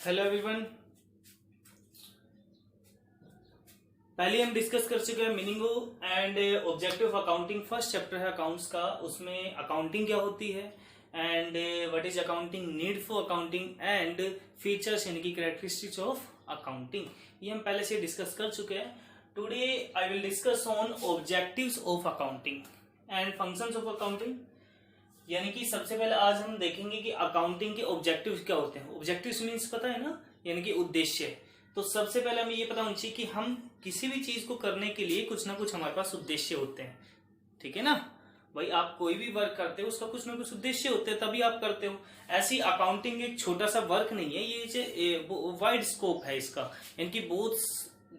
Hello everyone. पहले हम discuss कर चुके हैं meaning and objective of accounting. First chapter है अकाउंट्स का, उसमें अकाउंटिंग क्या होती है and what is accounting, need for accounting and features यानी कि कैरेक्टरिस्टिक्स ऑफ अकाउंटिंग, ये हम पहले से डिस्कस कर चुके हैं। Today I will discuss on objectives of accounting and functions of accounting. यानी कि सबसे पहले आज हम देखेंगे कि अकाउंटिंग के ऑब्जेक्टिव्स क्या होते हैं। ऑब्जेक्टिव्स मीन्स पता है ना, यानी कि उद्देश्य। तो सबसे पहले हमें ये पता होना चाहिए कि हम किसी भी चीज को करने के लिए कुछ ना कुछ हमारे पास उद्देश्य होते हैं। ठीक है ना भाई, आप कोई भी वर्क करते हो उसका कुछ ना कुछ उद्देश्य होते हैं, तभी आप करते हो। ऐसी अकाउंटिंग एक छोटा सा वर्क नहीं है, ये वाइड स्कोप है इसका, यानी कि बहुत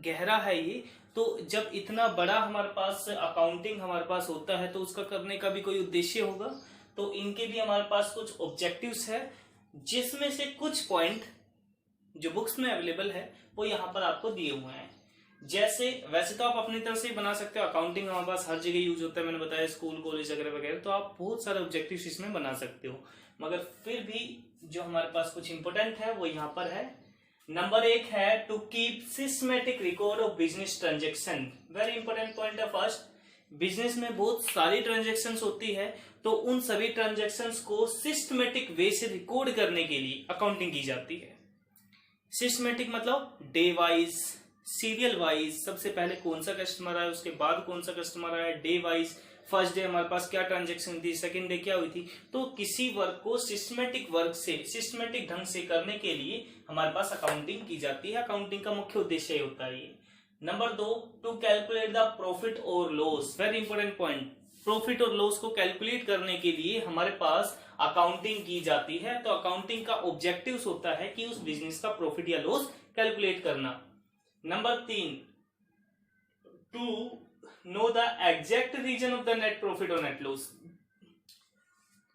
गहरा है ये। तो जब इतना बड़ा हमारे पास अकाउंटिंग हमारे पास होता है तो उसका करने का भी कोई उद्देश्य होगा। तो इनके भी हमारे पास कुछ ऑब्जेक्टिव्स है, जिसमें से कुछ पॉइंट जो बुक्स में अवेलेबल है वो यहाँ पर आपको दिए हुए हैं। जैसे वैसे तो आप अपनी तरफ से बना सकते हो, अकाउंटिंग हमारे पास हर जगह यूज होता है, मैंने बताया स्कूल कॉलेज वगैरह वगैरह, तो आप बहुत सारे ऑब्जेक्टिव्स इसमें बना सकते हो। मगर फिर भी जो हमारे पास कुछ इंपोर्टेंट है वो यहाँ पर है। नंबर 1 है to keep systematic record of business transaction. Very important point है। फर्स्ट, बिजनेस में बहुत सारी ट्रांजेक्शन्स होती है, तो उन सभी ट्रांजेक्शन्स को सिस्टमेटिक वे से रिकॉर्ड करने के लिए अकाउंटिंग की जाती है। सिस्टमेटिक मतलब डे वाइज, सीरियल वाइज, सबसे पहले कौन सा कस्टमर आया, उसके बाद कौन सा कस्टमर आया, डे वाइज, फर्स्ट डे हमारे पास क्या ट्रांजेक्शन थी, सेकंड डे क्या हुई थी। तो किसी वर्क को सिस्टमेटिक वर्क से, सिस्टमेटिक ढंग से करने के लिए हमारे पास अकाउंटिंग की जाती है। अकाउंटिंग का मुख्य उद्देश्य होता है ये। Number 2, to calculate the profit और loss. Very important point. Profit और लॉस को कैलकुलेट करने के लिए हमारे पास अकाउंटिंग की जाती है। तो अकाउंटिंग का ऑब्जेक्टिव्स होता है कि उस बिजनेस का प्रॉफिट या लॉस कैलकुलेट करना। Number 3, to know the exact reason of the net profit और नेट लॉस।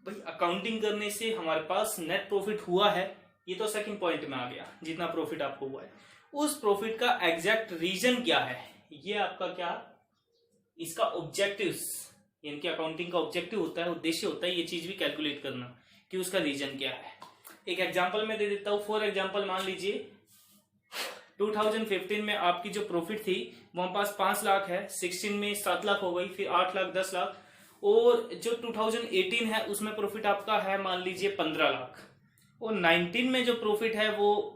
भाई अकाउंटिंग करने से हमारे पास नेट प्रॉफिट हुआ है, ये तो सेकंड पॉइंट में आ गया, जितना प्रॉफिट आपको हुआ है उस प्रॉफिट का एग्जैक्ट रीजन क्या है, ये आपका क्या, इसका ऑब्जेक्टिव्स, यानी कि अकाउंटिंग का ऑब्जेक्टिव होता है, उद्देश्य होता है ये चीज भी कैलकुलेट करना कि उसका रीजन क्या है। एक एग्जांपल मैं दे देता हूं। फॉर एग्जांपल मान लीजिए 2015 में आपकी जो प्रॉफिट थी वो हमारे पास 5 लाख है, 16 में 7 लाख हो गई, फिर 8 लाख, 10 लाख, और जो 2018 है उसमें प्रॉफिट आपका है मान लीजिए 15 लाख, और 19 में जो प्रॉफिट है वो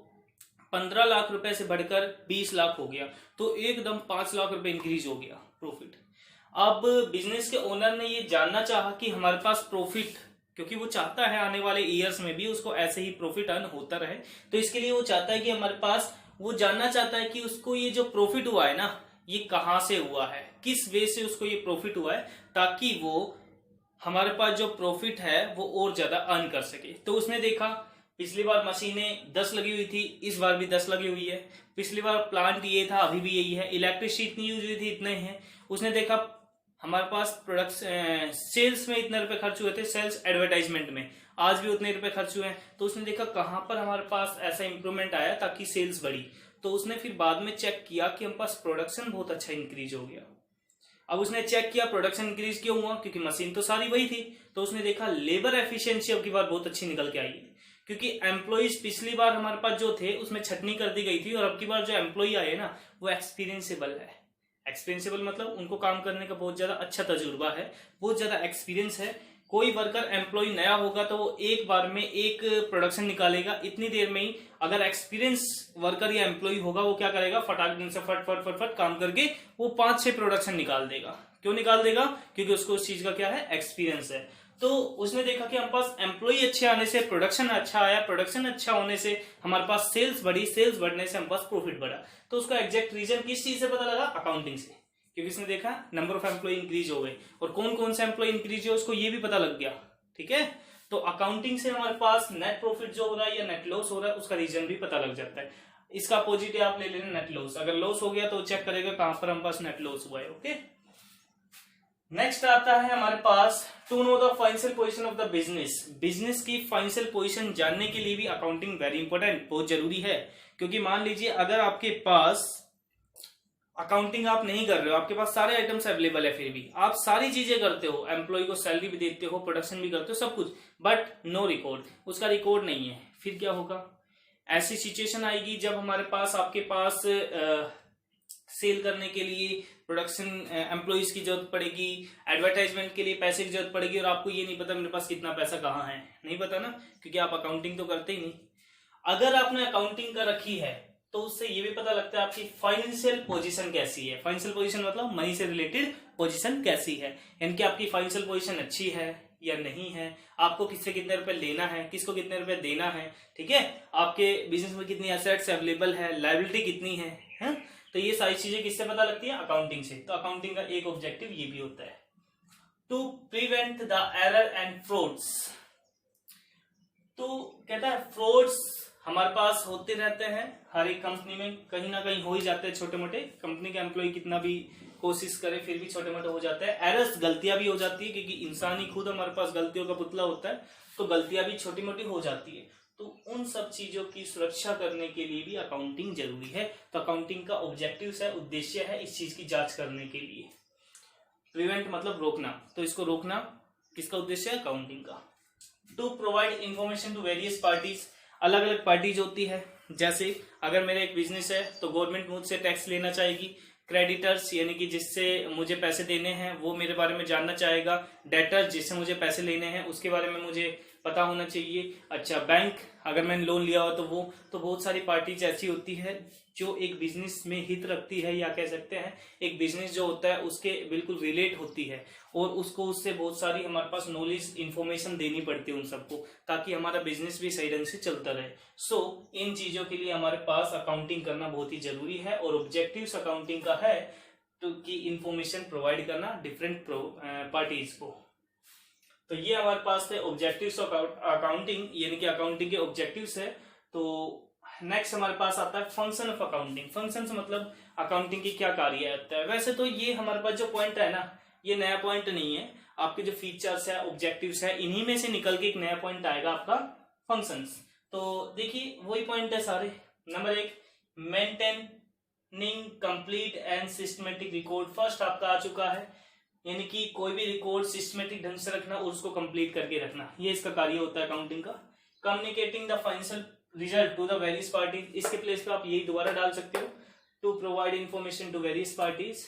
15 लाख रुपए से बढ़कर 20 लाख हो गया। तो एकदम 5 लाख रुपए इंक्रीज हो गया प्रॉफिट। अब बिजनेस के ओनर ने ये जानना चाहा कि हमारे पास प्रॉफिट, क्योंकि वो चाहता है आने वाले ईयर्स में भी उसको ऐसे ही प्रॉफिट अर्न होता रहे, तो इसके लिए वो चाहता है कि हमारे पास, वो जानना चाहता है कि उसको ये जो प्रॉफिट हुआ है ना, ये कहां से हुआ है, किस वे से उसको ये प्रॉफिट हुआ है, ताकि वो हमारे पास जो प्रॉफिट है वो और ज्यादा अर्न कर सके। तो उसने देखा पिछली बार मशीनें 10 लगी हुई थी, इस बार भी 10 लगी हुई है, पिछली बार प्लांट ये था, अभी भी यही है, इलेक्ट्रिसिटी इतनी यूज हुई थी, इतने ही है। उसने देखा हमारे पास प्रोडक्ट सेल्स में इतने रुपए खर्च हुए थे, सेल्स एडवर्टाइजमेंट में आज भी उतने रुपए खर्च हुए हैं। तो उसने देखा कहां पर हमारे पास ऐसा इंप्रूवमेंट आया ताकि सेल्स बढ़ी। तो उसने फिर बाद में चेक किया कि हमारे पास प्रोडक्शन बहुत अच्छा इंक्रीज हो गया। अब उसने चेक किया प्रोडक्शन इंक्रीज क्यों हुआ, क्योंकि मशीन तो सारी वही थी। तो उसने देखा लेबर एफिशिएंसी अब की बार बहुत अच्छी निकल के आई है, क्योंकि एम्प्लॉइज पिछली बार हमारे पास जो थे उसमें छटनी कर दी गई थी, और अब की बार जो एम्प्लॉय आए ना वो एक्सपीरियंसेबल है। एक्सपीरियंसेबल मतलब उनको काम करने का बहुत ज्यादा अच्छा तजुर्बा है, बहुत ज्यादा एक्सपीरियंस है। कोई वर्कर एम्प्लॉय नया होगा तो वो एक बार में एक प्रोडक्शन निकालेगा इतनी देर में ही। अगर एक्सपीरियंस वर्कर या एम्प्लॉय होगा वो क्या करेगा, फटाक दिन से फट फट फट फट काम करके वो 5-6 प्रोडक्शन निकाल देगा। क्यों निकाल देगा, क्योंकि उसको उस चीज का क्या है, एक्सपीरियंस है। तो उसने देखा कि हमारे पास एम्प्लॉय अच्छे आने से प्रोडक्शन अच्छा आया, प्रोडक्शन अच्छा होने से हमारे पास सेल्स बढ़ी, सेल्स बढ़ने से हमारे पास प्रॉफिट बढ़ा। तो उसका एग्जैक्ट रीजन किस चीज से पता लगा, अकाउंटिंग से, क्योंकि इसने देखा नंबर ऑफ एम्प्लॉय इंक्रीज हो गए, और कौन कौन से एम्प्लॉय इंक्रीज हो उसको ये भी पता लग गया। ठीक है, तो अकाउंटिंग से हमारे पास नेट प्रॉफिट जो हो रहा है या नेट लॉस हो रहा है उसका रीजन भी पता लग जाता है। इसका अपोजिट आप ले लेना नेट लॉस। अगर लॉस हो गया तो चेक करेगा कहां पर हमारे पास नेट लॉस हुआ है। ओके, नेक्स्ट आता है हमारे पास to know the financial position of the business. Business की फाइनेंशियल पोजीशन जानने के लिए भी अकाउंटिंग वेरी इंपॉर्टेंट, बहुत जरूरी है। क्योंकि मान लीजिए अगर आपके पास अकाउंटिंग आप नहीं कर रहे हो, आपके पास सारे आइटम्स अवेलेबल है, फिर भी आप सारी चीजें करते हो, एम्प्लॉय को सैलरी भी देते हो, प्रोडक्शन भी करते हो, सब कुछ, बट नो रिकॉर्ड, उसका रिकॉर्ड नहीं है, फिर क्या होगा, ऐसी सिचुएशन आएगी जब हमारे पास आपके पास सेल करने के लिए प्रोडक्शन एम्प्लॉइज की जरूरत पड़ेगी, एडवर्टाइजमेंट के लिए पैसे की जरूरत पड़ेगी और आपको ये नहीं पता मेरे पास कितना पैसा कहाँ है, नहीं पता ना, क्योंकि आप अकाउंटिंग तो करते ही नहीं। अगर आपने अकाउंटिंग कर रखी है तो उससे ये भी पता लगता है आपकी फाइनेंशियल पोजीशन कैसी है। फाइनेंशियल पोजीशन मतलब मनी से रिलेटेड पोजीशन कैसी है, यानी कि आपकी फाइनेंशियल पोजीशन अच्छी है या नहीं है, आपको किससे कितने रुपए लेना है, किसको कितने रुपए देना है, ठीक है, आपके बिजनेस में कितनी एसेट्स अवेलेबल है, लायबिलिटी कितनी है? तो ये सारी चीजें किससे पता लगती है? अकाउंटिंग से। तो अकाउंटिंग का एक ऑब्जेक्टिव ये भी होता है, to prevent the error and frauds. तो कहता है फ्रॉड्स हमारे पास होते रहते हैं, हर एक कंपनी में कहीं ना कहीं हो ही जाते हैं छोटे मोटे, कंपनी का एम्प्लॉय कितना भी कोशिश करे फिर भी छोटे मोटे हो जाते हैं। एरर्स गलतियां भी हो जाती है, क्योंकि इंसान ही खुद हमारे पास गलतियों का पुतला होता है, तो गलतियां भी छोटी मोटी हो जाती है। तो उन सब चीजों की सुरक्षा करने के लिए भी अकाउंटिंग जरूरी है। तो अकाउंटिंग का ऑब्जेक्टिव है, उद्देश्य है इस चीज की जांच करने के लिए। प्रिवेंट मतलब रोकना, तो इसको रोकना किसका उद्देश्य है? अकाउंटिंग का। To provide information to various parties, अलग अलग पार्टीज होती है, जैसे अगर मेरा एक बिजनेस है तो गवर्नमेंट मुझसे टैक्स लेना चाहेगी, क्रेडिटर्स यानी कि जिससे मुझे पैसे देने हैं वो मेरे बारे में जानना चाहेगा, डेटर्स जिससे मुझे पैसे लेने हैं उसके बारे में मुझे पता होना चाहिए। अच्छा, बैंक अगर मैंने लोन लिया हो तो वो, तो बहुत सारी पार्टीज ऐसी होती है जो एक बिजनेस में हित रखती है, या कह सकते हैं एक बिजनेस जो होता है उसके बिल्कुल रिलेट होती है, और उसको उससे बहुत सारी हमारे पास नॉलेज इंफॉर्मेशन देनी पड़ती है उन सबको, ताकि हमारा बिजनेस भी सही ढंग से चलता रहे। सो इन चीजों के लिए हमारे पास अकाउंटिंग करना बहुत ही जरूरी है, और ऑब्जेक्टिव्स अकाउंटिंग का है तो कि इंफॉर्मेशन प्रोवाइड करना डिफरेंट पार्टीज को। तो ये हमारे पास थे ऑब्जेक्टिव्स ऑफ अकाउंटिंग, यानी कि अकाउंटिंग के ऑब्जेक्टिव्स है। तो नेक्स्ट हमारे पास आता है फंक्शन ऑफ अकाउंटिंग। फंक्शन मतलब अकाउंटिंग की क्या कार्य होता है। वैसे तो ये हमारे पास जो पॉइंट है ना, ये नया पॉइंट नहीं है, आपके जो फीचर्स है, ऑब्जेक्टिव्स है, इन्हीं में से निकल के एक नया पॉइंट आएगा आपका फंक्शंस। तो देखिए वही पॉइंट है सारे। Number 1, maintaining complete and systematic record. First आपका आ चुका है, यानी कि कोई भी रिकॉर्ड सिस्टमेटिक ढंग से रखना और उसको कंप्लीट करके रखना, ये इसका कार्य होता है अकाउंटिंग का। Communicating the financial result to the various parties, इसके प्लेस पे आप यही दोबारा डाल सकते हो, to provide information to various parties.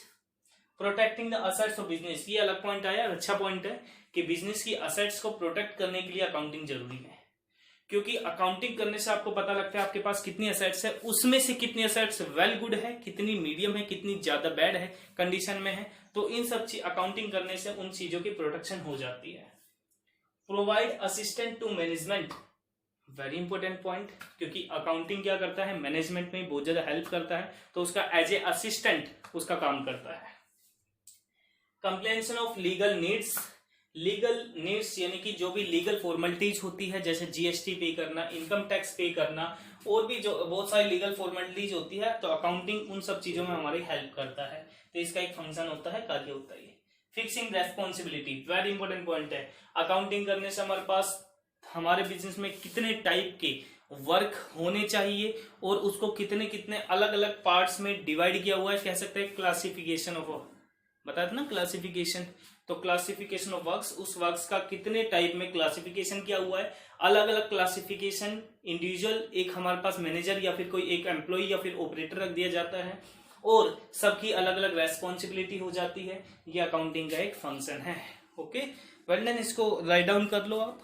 Protecting the assets of business, ये अलग पॉइंट आया, अच्छा पॉइंट है कि बिजनेस की असेट्स को प्रोटेक्ट करने के लिए अकाउंटिंग जरूरी है, क्योंकि अकाउंटिंग करने से आपको पता लगता है आपके पास कितनी असेट्स है, उसमें से कितनी असेट्स वेल गुड है, कितनी मीडियम है, कितनी ज्यादा बैड है कंडीशन में है। तो इन सब चीज अकाउंटिंग करने से उन चीजों की प्रोटेक्शन हो जाती है। Provide assistant to management, very important point, क्योंकि अकाउंटिंग क्या करता है, मैनेजमेंट में बहुत ज्यादा हेल्प करता है, तो उसका एज ए असिस्टेंट उसका काम करता है। Completion of legal needs, legal needs यानी कि जो भी लीगल फॉर्मेलिटीज होती है, जैसे जीएसटी पे करना, इनकम टैक्स पे करना, और भी जो बहुत सारी लीगल फॉर्मेलिटीज होती है, तो अकाउंटिंग उन सब चीजों में हमारी हेल्प करता है। तो इसका एक फंक्शन होता है, कार्य होता है। Fixing responsibility, very important point है। अकाउंटिंग करने से हमारे पास हमारे बिजनेस में कितने टाइप के वर्क होने चाहिए और उसको कितने कितने अलग अलग पार्ट्स में डिवाइड किया हुआ है, कह सकते हैं क्लासिफिकेशन ऑफ, बता देना क्लासिफिकेशन। तो क्लासिफिकेशन ऑफ वर्क्स, उस वर्क्स का कितने टाइप में क्लासिफिकेशन किया हुआ है, अलग अलग क्लासिफिकेशन, इंडिविजुअल एक हमारे पास मैनेजर या फिर कोई एक एम्प्लॉय या फिर ऑपरेटर रख दिया जाता है, और सबकी अलग अलग रेस्पॉन्सिबिलिटी हो जाती है। ये अकाउंटिंग का एक फंक्शन है। ओके, वेल देन इसको राइट डाउन कर लो आप।